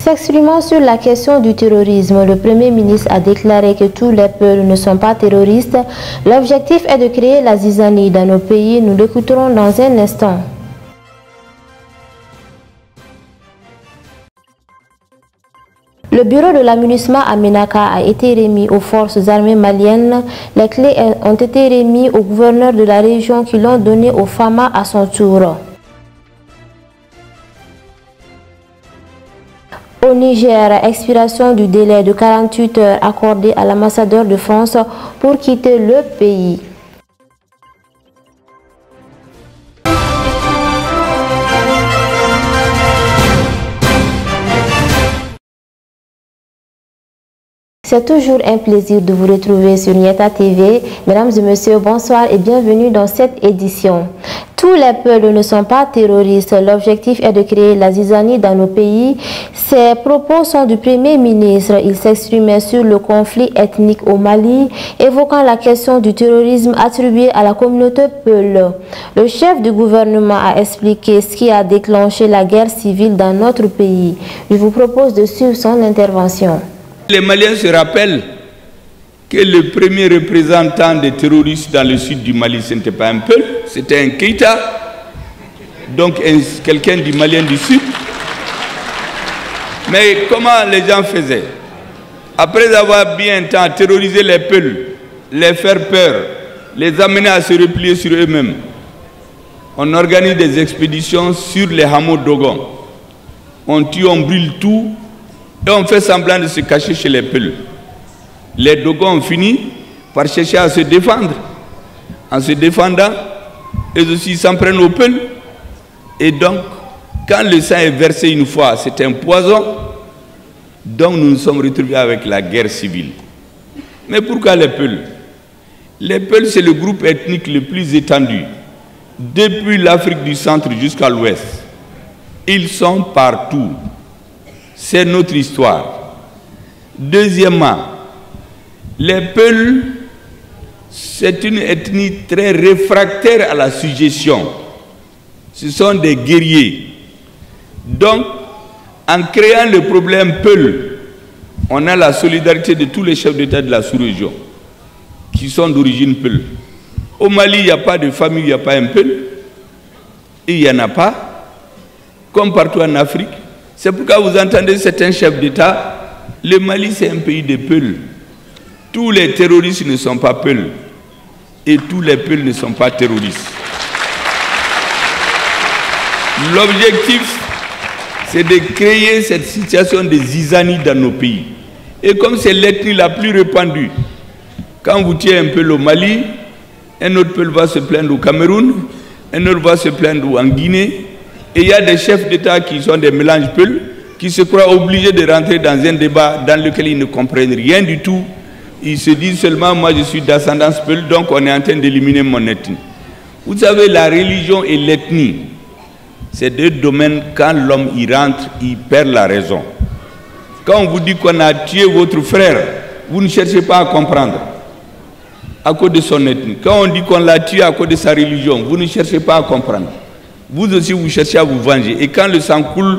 S'exprimant sur la question du terrorisme, le Premier ministre a déclaré que tous les peuples ne sont pas terroristes. L'objectif est de créer la zizanie dans nos pays. Nous l'écouterons dans un instant. Le bureau de l'aménagement à Ménaka a été remis aux forces armées maliennes. Les clés ont été remises au gouverneur de la région qui l'ont donné au FAMA à son tour. Au Niger, expiration du délai de 48 heures accordé à l'ambassadeur de France pour quitter le pays. C'est toujours un plaisir de vous retrouver sur Nieta TV. Mesdames et messieurs, bonsoir et bienvenue dans cette édition. Tous les peuples ne sont pas terroristes. L'objectif est de créer la zizanie dans nos pays. Ces propos sont du Premier ministre. Il s'exprimait sur le conflit ethnique au Mali, évoquant la question du terrorisme attribué à la communauté Peul. Le chef du gouvernement a expliqué ce qui a déclenché la guerre civile dans notre pays. Je vous propose de suivre son intervention. Les Maliens se rappellent que le premier représentant des terroristes dans le sud du Mali, ce n'était pas un Peul, c'était un Keïta, donc quelqu'un du Malien du sud. Mais comment les gens faisaient? Après avoir bien temps terrorisé les Peuls, les faire peur, les amener à se replier sur eux-mêmes, on organise des expéditions sur les hameaux Dogon. On tue, on brûle tout, et on fait semblant de se cacher chez les Peuls. Les Dogons ont fini par chercher à se défendre. En se défendant, eux aussi s'en prennent aux Peuls. Et donc, quand le sang est versé une fois, c'est un poison. Donc nous nous sommes retrouvés avec la guerre civile. Mais pourquoi les Peuls? Les Peuls, c'est le groupe ethnique le plus étendu. Depuis l'Afrique du centre jusqu'à l'ouest. Ils sont partout. C'est notre histoire. Deuxièmement, les Peuls, c'est une ethnie très réfractaire à la suggestion. Ce sont des guerriers. Donc, en créant le problème Peul, on a la solidarité de tous les chefs d'État de la sous-région qui sont d'origine Peul. Au Mali, il n'y a pas de famille, il n'y a pas un Peul. Et il n'y en a pas, comme partout en Afrique. C'est pourquoi vous entendez certains chefs d'État, le Mali c'est un pays de Peuls. Tous les terroristes ne sont pas Peuls. Et tous les Peuls ne sont pas terroristes. L'objectif, c'est de créer cette situation de zizanie dans nos pays. Et comme c'est l'ethnie la plus répandue, quand vous tuez un Peul au Mali, un autre Peul va se plaindre au Cameroun, un autre va se plaindre en Guinée, et il y a des chefs d'État qui sont des mélanges Peuls, qui se croient obligés de rentrer dans un débat dans lequel ils ne comprennent rien du tout. Ils se disent seulement, moi je suis d'ascendance Peul, donc on est en train d'éliminer mon ethnie. Vous savez, la religion et l'ethnie, c'est deux domaines, quand l'homme y rentre, il perd la raison. Quand on vous dit qu'on a tué votre frère, vous ne cherchez pas à comprendre à cause de son ethnie. Quand on dit qu'on l'a tué à cause de sa religion, vous ne cherchez pas à comprendre. Vous aussi, vous cherchez à vous venger. Et quand le sang coule,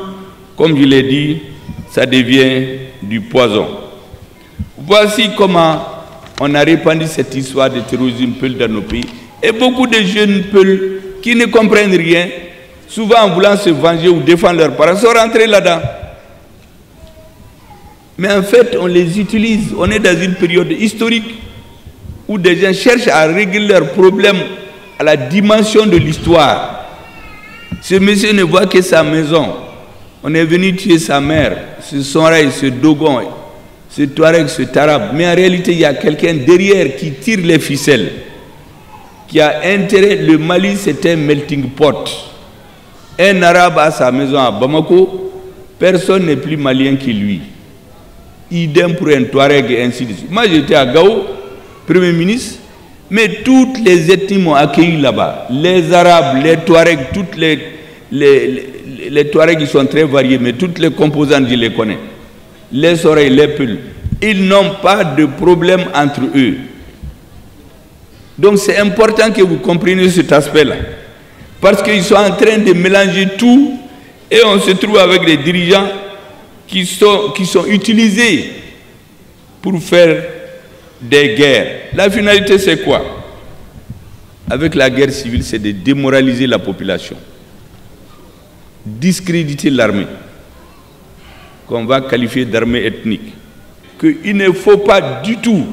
comme je l'ai dit, ça devient du poison. Voici comment on a répandu cette histoire de terrorisme Peul dans nos pays. Et beaucoup de jeunes Peuls qui ne comprennent rien, souvent en voulant se venger ou défendre leurs parents, sont rentrés là-dedans. Mais en fait, on les utilise. On est dans une période historique où des gens cherchent à régler leurs problèmes à la dimension de l'histoire. Ce monsieur ne voit que sa maison. On est venu tuer sa mère, ce Sonraï, ce Dogon, ce Touareg, ce Tarab. Mais en réalité, il y a quelqu'un derrière qui tire les ficelles, qui a intérêt. Le Mali, c'est un melting pot. Un Arabe a sa maison à Bamako, personne n'est plus malien que lui. Idem pour un Touareg et ainsi de suite. Moi, j'étais à Gao, Premier ministre, Mais toutes les ethnies m'ont accueilli là-bas. Les Arabes, les Touaregs, toutes les Touaregs qui sont très variés, mais toutes les composantes, je les connais. Les oreilles, les Peuls. Ils n'ont pas de problème entre eux. Donc c'est important que vous compreniez cet aspect-là. Parce qu'ils sont en train de mélanger tout et on se trouve avec des dirigeants qui sont utilisés pour faire des guerres. La finalité, c'est quoi? Avec la guerre civile, c'est de démoraliser la population, discréditer l'armée, qu'on va qualifier d'armée ethnique. Qu'il ne faut pas du tout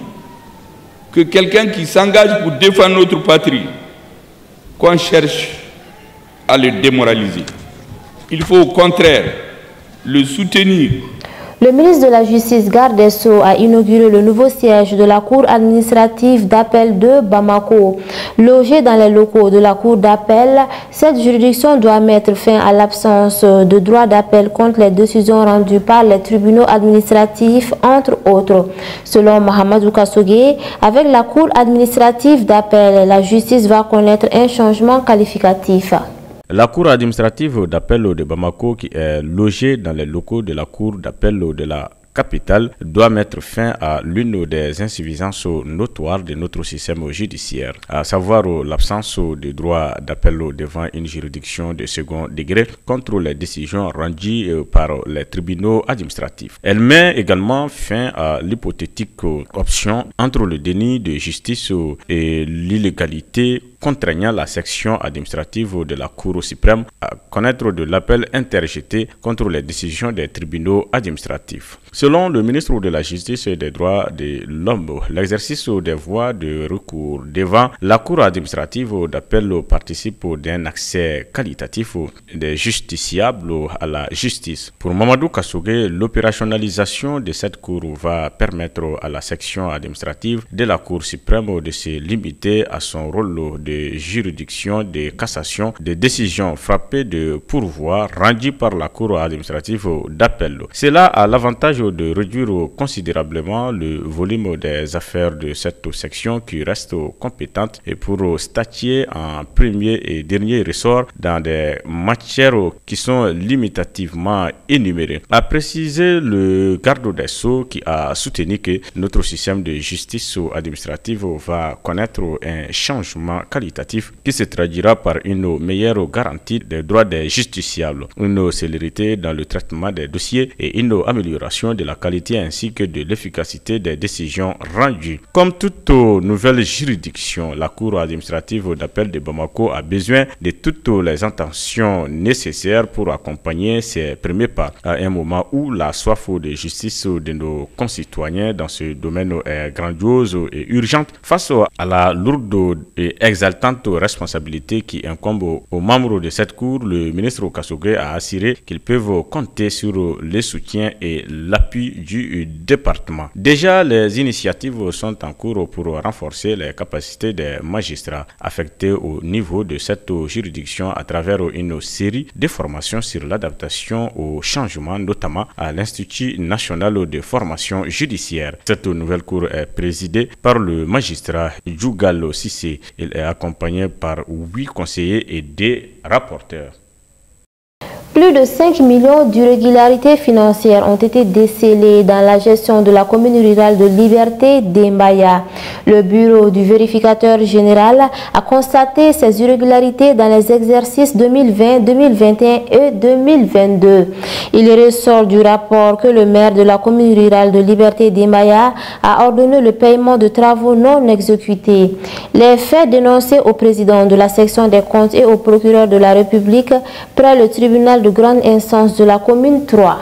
que quelqu'un qui s'engage pour défendre notre patrie, qu'on cherche à le démoraliser. Il faut au contraire le soutenir. Le ministre de la Justice, garde des Sceaux, a inauguré le nouveau siège de la Cour administrative d'appel de Bamako. Logé dans les locaux de la Cour d'appel, cette juridiction doit mettre fin à l'absence de droit d'appel contre les décisions rendues par les tribunaux administratifs, entre autres. Selon Mahamadou Kassogué, avec la Cour administrative d'appel, la justice va connaître un changement qualificatif. La Cour administrative d'appel de Bamako, qui est logée dans les locaux de la Cour d'appel de la capitale, doit mettre fin à l'une des insuffisances notoires de notre système judiciaire, à savoir l'absence de droit d'appel devant une juridiction de second degré contre les décisions rendues par les tribunaux administratifs. Elle met également fin à l'hypothétique option entre le déni de justice et l'illégalité contraignant la section administrative de la Cour suprême à connaître de l'appel interjeté contre les décisions des tribunaux administratifs. Selon le ministre de la Justice et des Droits de l'Homme, l'exercice des voies de recours devant la Cour administrative d'appel participe d'un accès qualitatif des justiciables à la justice. Pour Mamadou Kassogué, l'opérationnalisation de cette Cour va permettre à la section administrative de la Cour suprême de se limiter à son rôle de juridiction de cassation des décisions frappées de pourvoi rendues par la Cour administrative d'appel. Cela a l'avantage de réduire considérablement le volume des affaires de cette section qui reste compétente et pour statuer en premier et dernier ressort dans des matières qui sont limitativement énumérées. A précisé le garde des Sceaux qui a soutenu que notre système de justice administrative va connaître un changement qualitatif qui se traduira par une meilleure garantie des droits des justiciables, une célérité dans le traitement des dossiers et une amélioration de la qualité ainsi que de l'efficacité des décisions rendues. Comme toute nouvelle juridiction, la Cour administrative d'appel de Bamako a besoin de toutes les intentions nécessaires pour accompagner ses premiers pas à un moment où la soif de justice de nos concitoyens dans ce domaine est grandiose et urgente face à la lourde et exaltante responsabilité qui incombe aux membres de cette Cour. Le ministre Kassogué a assuré qu'ils peuvent compter sur le soutien et l'appui du département. Déjà, les initiatives sont en cours pour renforcer les capacités des magistrats affectés au niveau de cette juridiction à travers une série de formations sur l'adaptation aux changements, notamment à l'Institut national de formation judiciaire. Cette nouvelle cour est présidée par le magistrat Djougal Sissé. Il est accompagné par 8 conseillers et des rapporteurs. Plus de 5 millions d'irrégularités financières ont été décelées dans la gestion de la commune rurale de Liberté d'Embaya. Le bureau du vérificateur général a constaté ces irrégularités dans les exercices 2020, 2021 et 2022. Il ressort du rapport que le maire de la commune rurale de Liberté d'Embaya a ordonné le paiement de travaux non exécutés. Les faits dénoncés au président de la section des comptes et au procureur de la République près le tribunal de grande instance de la commune 3.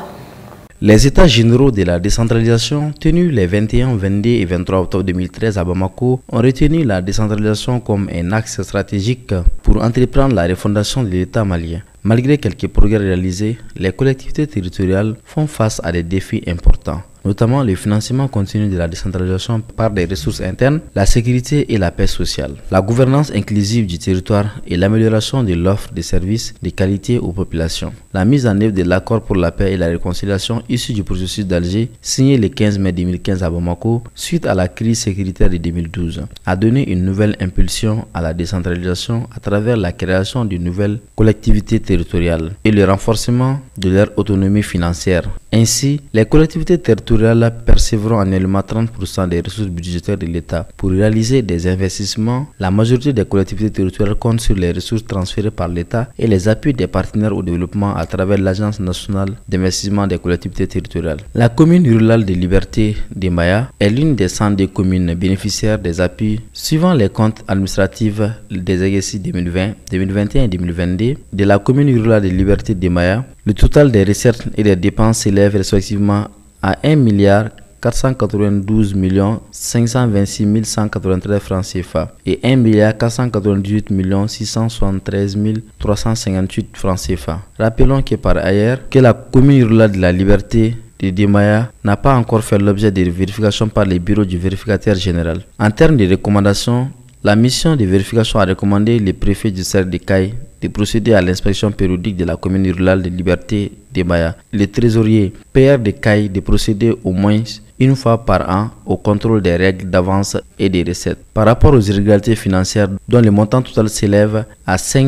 Les états généraux de la décentralisation tenus les 21, 22 et 23 octobre 2013 à Bamako ont retenu la décentralisation comme un axe stratégique pour entreprendre la refondation de l'État malien. Malgré quelques progrès réalisés, les collectivités territoriales font face à des défis importants, notamment le financement continu de la décentralisation par des ressources internes, la sécurité et la paix sociale, la gouvernance inclusive du territoire et l'amélioration de l'offre de services de qualité aux populations. La mise en œuvre de l'accord pour la paix et la réconciliation issu du processus d'Alger, signé le 15 mai 2015 à Bamako, suite à la crise sécuritaire de 2012, a donné une nouvelle impulsion à la décentralisation à travers la création de nouvelles collectivités territoriales et le renforcement de leur autonomie financière. Ainsi, les collectivités territoriales percevront annuellement 30% des ressources budgétaires de l'État pour réaliser des investissements. La majorité des collectivités territoriales comptent sur les ressources transférées par l'État et les appuis des partenaires au développement à travers l'Agence nationale d'investissement des collectivités territoriales. La commune rurale de Liberté de Maya est l'une des 102 communes bénéficiaires des appuis suivant les comptes administratifs des exercices 2020, 2021 et 2022 de la commune rurale de Liberté de Maya. Le total des recettes et des dépenses s'élève respectivement à 1,492 526 193 francs CFA et 1,498 673 358 francs CFA. Rappelons que par ailleurs, que la commune rurale de la Liberté de Demaya n'a pas encore fait l'objet de vérification par les bureaux du vérificateur général. En termes de recommandations, la mission de vérification a recommandé le préfet du cercle de Caille de procéder à l'inspection périodique de la commune rurale de Liberté de Maya. Le trésorier PR de Caille de procéder au moins une fois par an au contrôle des règles d'avance et des recettes. Par rapport aux irrégularités financières dont le montant total s'élève à 5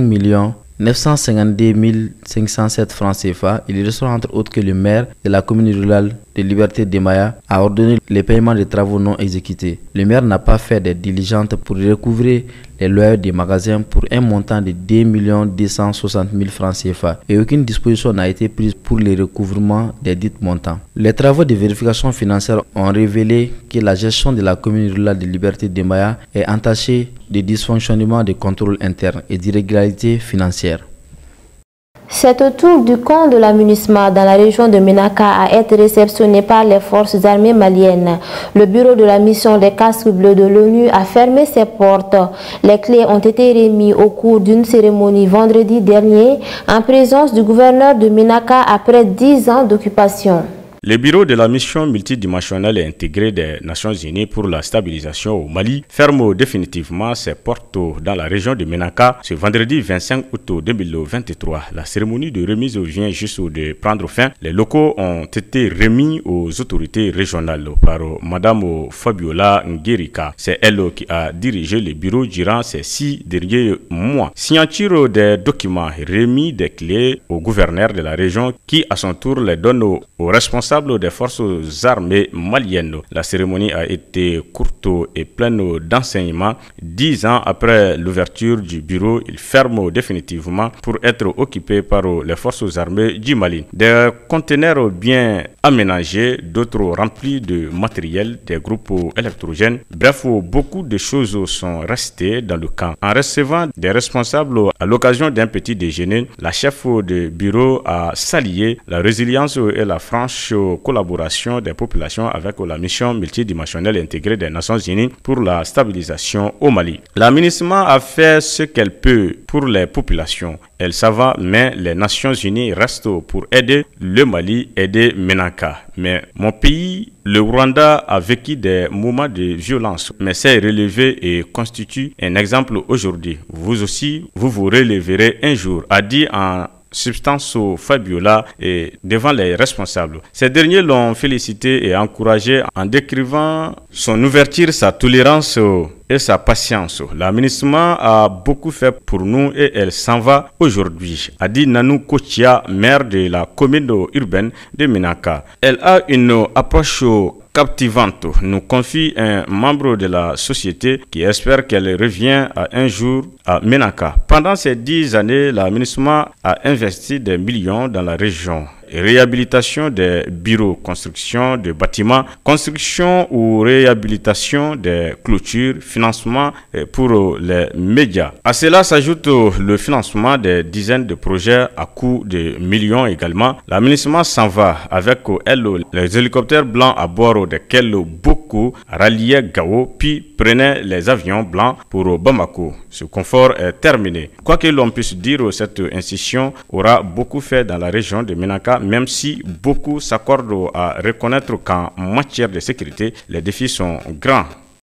952 507 francs CFA, il ressort entre autres que le maire de la commune rurale de Liberté de Maya a ordonné le paiement des travaux non exécutés. Le maire n'a pas fait de diligence pour recouvrer les loyers des magasins pour un montant de 2 260 000 francs CFA et aucune disposition n'a été prise pour le recouvrement des dits montants. Les travaux de vérification financière ont révélé que la gestion de la commune rurale de Liberté de Maya est entachée de dysfonctionnements de contrôle interne et d'irrégularités financières. C'est au tour du camp de la MINUSMA dans la région de Ménaka à être réceptionné par les forces armées maliennes. Le bureau de la mission des casques bleus de l'ONU a fermé ses portes. Les clés ont été remises au cours d'une cérémonie vendredi dernier en présence du gouverneur de Ménaka après 10 ans d'occupation. Le bureau de la mission multidimensionnelle et intégrée des Nations Unies pour la stabilisation au Mali ferme définitivement ses portes dans la région de Ménaka ce vendredi 25 août 2023. La cérémonie de remise vient juste de prendre fin. Les locaux ont été remis aux autorités régionales par Madame Fabiola Nguerika. C'est elle qui a dirigé le bureau durant ces 6 derniers mois. Signature des documents, remis des clés au gouverneur de la région qui à son tour les donne aux responsables des forces armées maliennes. La cérémonie a été courte et pleine d'enseignements. 10 ans après l'ouverture du bureau, il ferme définitivement pour être occupé par les forces armées du Mali. Des conteneurs bien aménagés, d'autres remplis de matériel, des groupes électrogènes. Bref, beaucoup de choses sont restées dans le camp. En recevant des responsables à l'occasion d'un petit déjeuner, la chef de bureau a salué la résilience et la franche collaboration des populations avec la mission multidimensionnelle intégrée des Nations Unies pour la stabilisation au Mali. La MINUSMA a fait ce qu'elle peut pour les populations. Elle s'en mais les Nations Unies restent pour aider le Mali, aider Ménaka. Mais mon pays, le Rwanda, a vécu des moments de violence, mais s'est relevé et constitue un exemple aujourd'hui. Vous aussi, vous vous relèverez un jour, a dit en substance Fabiola et devant les responsables. Ces derniers l'ont félicité et encouragé en décrivant son ouverture, sa tolérance et sa patience. La MINUSMA a beaucoup fait pour nous et elle s'en va aujourd'hui, a dit Nanou Kochia, maire de la commune urbaine de Ménaka. Elle a une approche captivante, nous confie un membre de la société qui espère qu'elle revient un jour à Ménaka. Pendant ces 10 années, la MINUSMA a investi des millions dans la région. Réhabilitation des bureaux, construction de bâtiments, construction ou réhabilitation des clôtures, financement pour les médias. À cela s'ajoute le financement des dizaines de projets à coût de millions également. La MINUSMA s'en va avec elle les hélicoptères blancs à bord desquels beaucoup ralliaient Gao puis prenaient les avions blancs pour Bamako. Ce confort est terminé. Quoi que l'on puisse dire, cette institution aura beaucoup fait dans la région de Ménaka, cela, même si beaucoup s'accordent à reconnaître qu'en matière de sécurité, les défis sont grands